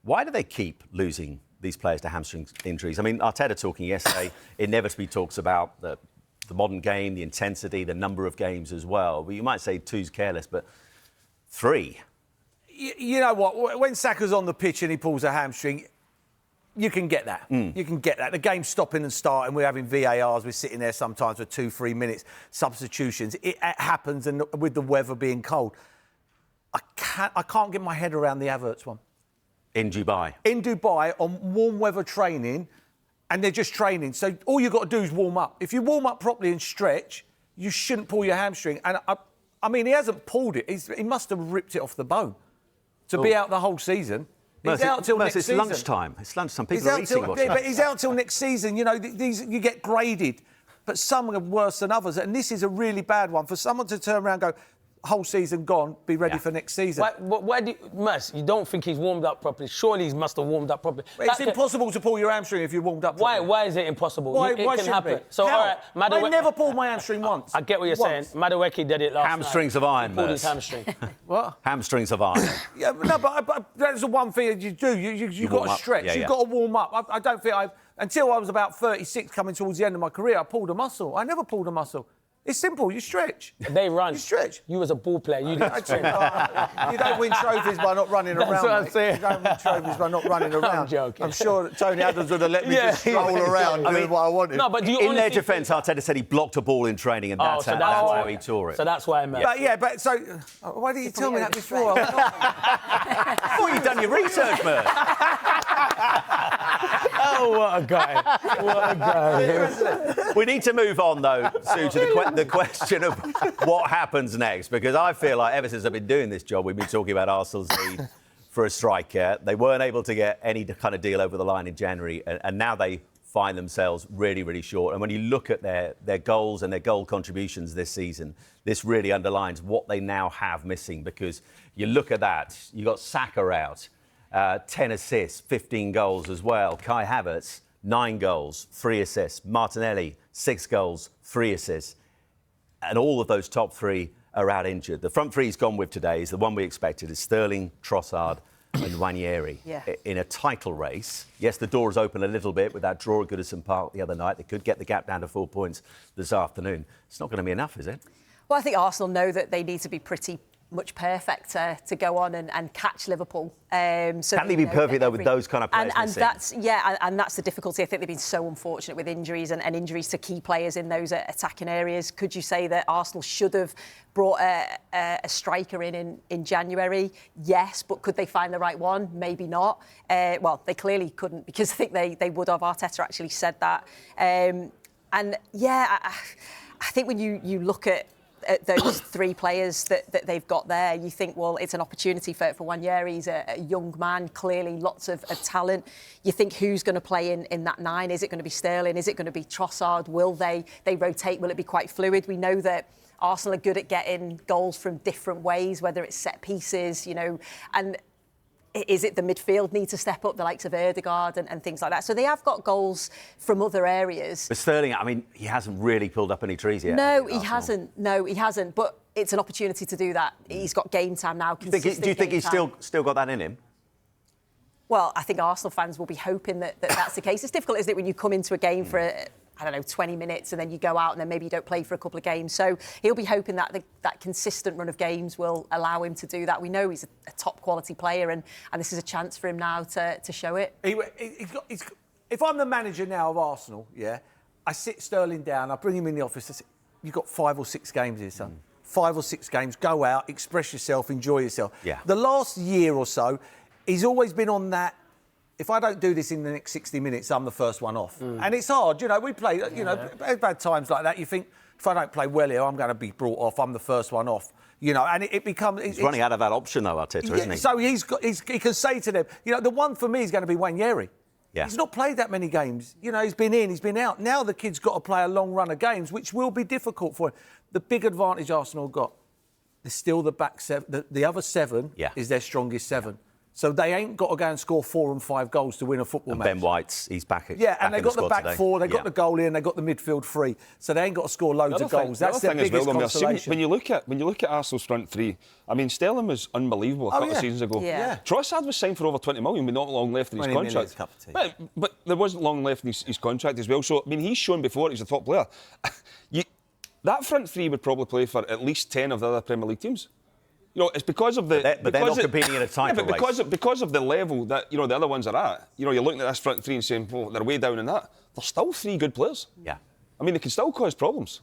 Why do they keep losing these players to hamstring injuries? I mean, Arteta talking yesterday inevitably talks about the modern game, the intensity, the number of games as well. But you might say 2's careless, but 3. You know what? When Saka's on the pitch and he pulls a hamstring, you can get that. You can get that. The game's stopping and starting. We're having VARs. We're sitting there sometimes for 2-3 minutes. Substitutions. It happens, and with the weather being cold, I can't get my head around the Havertz one. In Dubai. In Dubai, on warm weather training, and they're just training. So all you've got to do is warm up. If you warm up properly and stretch, you shouldn't pull your hamstring. And I mean, he hasn't pulled it. He must have ripped it off the bone to be out the whole season. He's out till next season. It's lunchtime. It's lunchtime. People are eating. But he's out till next season. You know, these you get graded, but some are worse than others. And this is a really bad one for someone to turn around and go, whole season gone, be ready for next season. Why do you don't think he's warmed up properly? Surely he must have warmed up properly. It's impossible to pull your hamstring if you warmed up properly. Why is it impossible? Why It can happen. So, all right, I never pulled my hamstring once. I get what you're saying. Madueke did it last night. Hamstrings of iron, He pulled his hamstring. What? Hamstrings of iron. Yeah, no, but that's the one thing that you do. You've got to stretch. You've got to warm up. I don't think until I was about 36, coming towards the end of my career, I pulled a muscle. I never pulled a muscle. It's simple. You stretch. They run. You stretch. You as a ball player, you didn't stretch. You don't win trophies by not running around. That's what I'm saying. You don't win trophies by not running around. I'm joking. I'm sure that Tony Adams would have let me just stroll around doing what I wanted. No, but do you in their defence, Arteta said he blocked a ball in training, and that's how he tore it. So that's why I meant. But so why didn't you tell me that before? I thought you'd done your research, man. Oh, what a guy. What a guy. We need to move on, though, Sue, to the question of what happens next, because I feel like ever since I've been doing this job, we've been talking about Arsenal's need for a striker. They weren't able to get any kind of deal over the line in January, and now they find themselves really, really short. And when you look at their goals and their goal contributions this season, this really underlines what they now have missing, because you look at that, you got Saka out, 10 assists, 15 goals as well. Kai Havertz, 9 goals, 3 assists. Martinelli, 6 goals, 3 assists. And all of those top 3 are out injured. The front 3 he's gone with today is the one we expected, is Sterling, Trossard and Nwaneri. In a title race. Yes, the door is open a little bit with that draw at Goodison Park the other night. They could get the gap down to 4 points this afternoon. It's not going to be enough, is it? Well, I think Arsenal know that they need to be pretty much perfect to go on and catch Liverpool. Can they be perfect, though, with those kind of players and that's the difficulty. I think they've been so unfortunate with injuries and injuries to key players in those attacking areas. Could you say that Arsenal should have brought a striker in January? Yes, but could they find the right one? Maybe not. Well, they clearly couldn't, because I think they would have. Arteta actually said that. I think when you look at those 3 players that they've got there, you think, well, it's an opportunity for Nwaneri. He's a young man, clearly lots of talent. You think, who's going to play in that 9? Is it going to be Sterling? Is it going to be Trossard? Will they rotate? Will it be quite fluid? We know that Arsenal are good at getting goals from different ways, whether it's set pieces, and is it the midfield need to step up, the likes of Ødegaard and things like that? So they have got goals from other areas. But Sterling, I mean, he hasn't really pulled up any trees yet. No, he hasn't. But it's an opportunity to do that. He's got game time now. Do you think he's still got that in him? Well, I think Arsenal fans will be hoping that that's the case. It's difficult, isn't it, when you come into a game for 20 minutes and then you go out and then maybe you don't play for a couple of games. So he'll be hoping that that consistent run of games will allow him to do that. We know he's a top quality player and this is a chance for him now to show it. If I'm the manager now of Arsenal, I sit Sterling down, I bring him in the office, I say, you've got 5 or 6 games here, son. 5 or 6 games, go out, express yourself, enjoy yourself. Yeah. The last year or so, he's always been on that, if I don't do this in the next 60 minutes, I'm the first one off. And it's hard, we play, we've had times like that. You think, if I don't play well here, I'm going to be brought off, I'm the first one off. And it becomes... He's running out of that option, though, Arteta, isn't he? So he can say to them, the one for me is going to be Nwaneri. Yeah. He's not played that many games. He's been in, he's been out. Now the kid's got to play a long run of games, which will be difficult for him. The big advantage Arsenal got, there's still the back 7. The other 7 is their strongest 7. So they ain't got to go and score 4 and 5 goals to win a football match. Ben White's, he's back. Yeah, and they've got the back today. four, they've got the goalie, and they've got the midfield free. So they ain't got to score loads of goals. That's their biggest consolation. When you look at Arsenal's front three, I mean, Sterling was unbelievable a couple of seasons ago. Yeah. Trossard was signed for over 20 million with not long left in his contract. But there wasn't long left in his contract as well. So, I mean, he's shown before he's a top player. That front three would probably play for at least 10 of the other Premier League teams. You know, it's because of the. But they're not competing in a title race. Because of the level that the other ones are at. You know, you're looking at this front three and saying, well, they're way down in that. They're still 3 good players. Yeah. I mean, they can still cause problems.